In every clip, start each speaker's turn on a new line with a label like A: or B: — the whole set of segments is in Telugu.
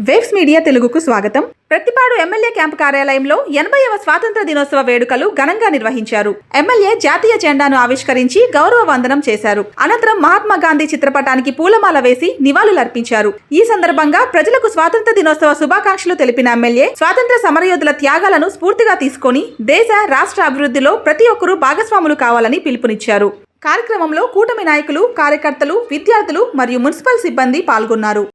A: వేవ్స్ మీడియా తెలుగుకు స్వాగతం. ప్రతిపాడు ఎమ్మెల్యే క్యాంపు కార్యాలయంలో 80వ స్వాతంత్ర దినోత్సవ వేడుకలు ఘనంగా నిర్వహించారు. ఎమ్మెల్యే జాతీయ జెండాను ఆవిష్కరించి గౌరవ వందనం చేశారు. అనంతరం మహాత్మా గాంధీ చిత్రపటానికి పూలమాల వేసి నివాళులర్పించారు. ఈ సందర్భంగా ప్రజలకు స్వాతంత్ర దినోత్సవ శుభాకాంక్షలు తెలిపిన ఎమ్మెల్యే స్వాతంత్ర సమరయోధుల త్యాగాలను స్ఫూర్తిగా తీసుకొని దేశ రాష్ట్ర అభివృద్ధిలో ప్రతి ఒక్కరూ భాగస్వాములు కావాలని పిలుపునిచ్చారు. కార్యక్రమంలో కూటమి నాయకులు, కార్యకర్తలు, విద్యార్థులు మరియు మున్సిపల్ సిబ్బంది పాల్గొన్నారు.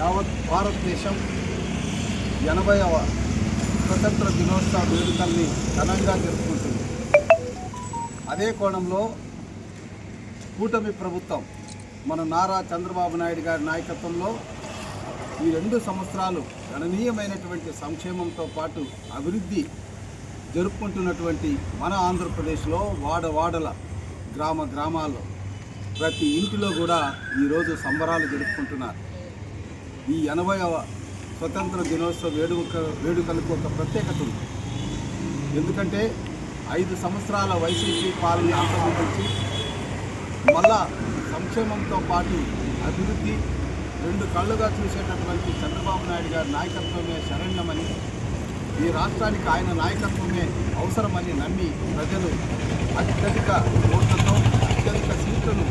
B: యావత్ భారతదేశం 80వ స్వతంత్ర దినోత్సవ వేడుకల్ని ఘనంగా జరుపుకుంటుంది. అదే కోణంలో కూటమి ప్రభుత్వం మన నారా చంద్రబాబు నాయుడు గారి నాయకత్వంలో ఈ 2 సంవత్సరాలు గణనీయమైనటువంటి సంక్షేమంతో పాటు అభివృద్ధి జరుపుకుంటున్నటువంటి మన ఆంధ్రప్రదేశ్లో వాడవాడల గ్రామాల్లో ప్రతి ఇంటిలో కూడా ఈరోజు సంబరాలు జరుపుకుంటున్నారు. ఈ 80వ స్వతంత్ర దినోత్సవ వేడుకలకు ఒక ప్రత్యేకత ఉంది. ఎందుకంటే 5 సంవత్సరాల వైసీపీ పాలన అంతమొందించి మళ్ళా సంక్షేమంతో పాటు అభివృద్ధి 2 కళ్ళుగా చూసేటటువంటి చంద్రబాబు నాయుడు గారి నాయకత్వమే శరణ్యమని, ఈ రాష్ట్రానికి ఆయన నాయకత్వమే అవసరమని నమ్మి ప్రజలు అత్యధిక ఓట్లతో అత్యధిక సీట్లను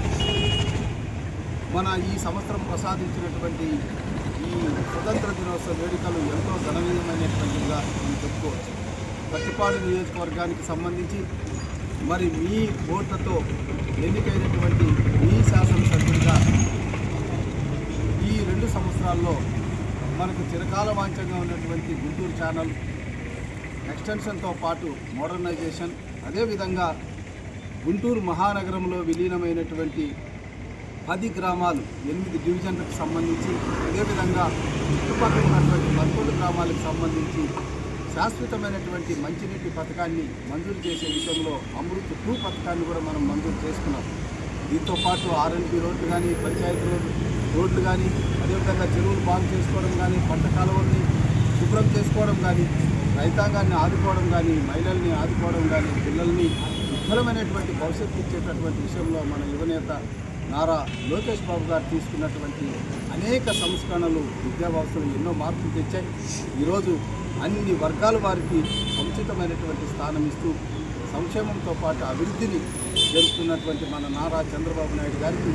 B: మన ఈ సంవత్సరం ప్రసాదించినటువంటి ఈ స్వతంత్ర దినోత్సవ వేడుకలు ఎంతో గణనీయమైనటువంటిగా మనం చెప్పుకోవచ్చు. ప్రతిపాడు నియోజకవర్గానికి సంబంధించి మరి మీ ఓట్లతో ఎన్నికైనటువంటి మీ శాసనసభ్యుడిగా ఈ 2 సంవత్సరాల్లో మనకు చిరకాల వాంఛంగా ఉన్నటువంటి గుంటూరు ఛానల్ ఎక్స్టెన్షన్తో పాటు మోడర్నైజేషన్, అదేవిధంగా గుంటూరు మహానగరంలో విలీనమైనటువంటి 10 గ్రామాలు 8 డివిజన్లకు సంబంధించి, అదేవిధంగా చుట్టుపక్కల ఉన్నటువంటి 11 గ్రామాలకు సంబంధించి శాశ్వతమైనటువంటి మంచినీటి పథకాన్ని మంజూరు చేసే విషయంలో అమృత్ 2 పథకాన్ని కూడా మనం మంజూరు చేసుకున్నాం. దీంతో పాటు R&B రోడ్లు కానీ, పంచాయతీ రోడ్లు కానీ, అదేవిధంగా చెరువులు బాగు చేసుకోవడం కానీ, పంట కాలువల్ని శుభ్రం చేసుకోవడం కానీ, రైతాంగాన్ని ఆదుకోవడం కానీ, మహిళల్ని ఆదుకోవడం కానీ, పిల్లల్ని ఉజ్వలమైనటువంటి భవిష్యత్తు ఇచ్చేటటువంటి విషయంలో మన యువనేత నారా లోకేష్ బాబు గారు తీసుకున్నటువంటి అనేక సంస్కరణలు విద్యా వ్యవస్థలో ఎన్నో మార్పులు తెచ్చాయి. ఈరోజు అన్ని వర్గాల వారికి సముచితమైనటువంటి స్థానం ఇస్తూ సంక్షేమంతో పాటు అభివృద్ధిని జరుపుతున్నటువంటి మన నారా చంద్రబాబు నాయుడు గారికి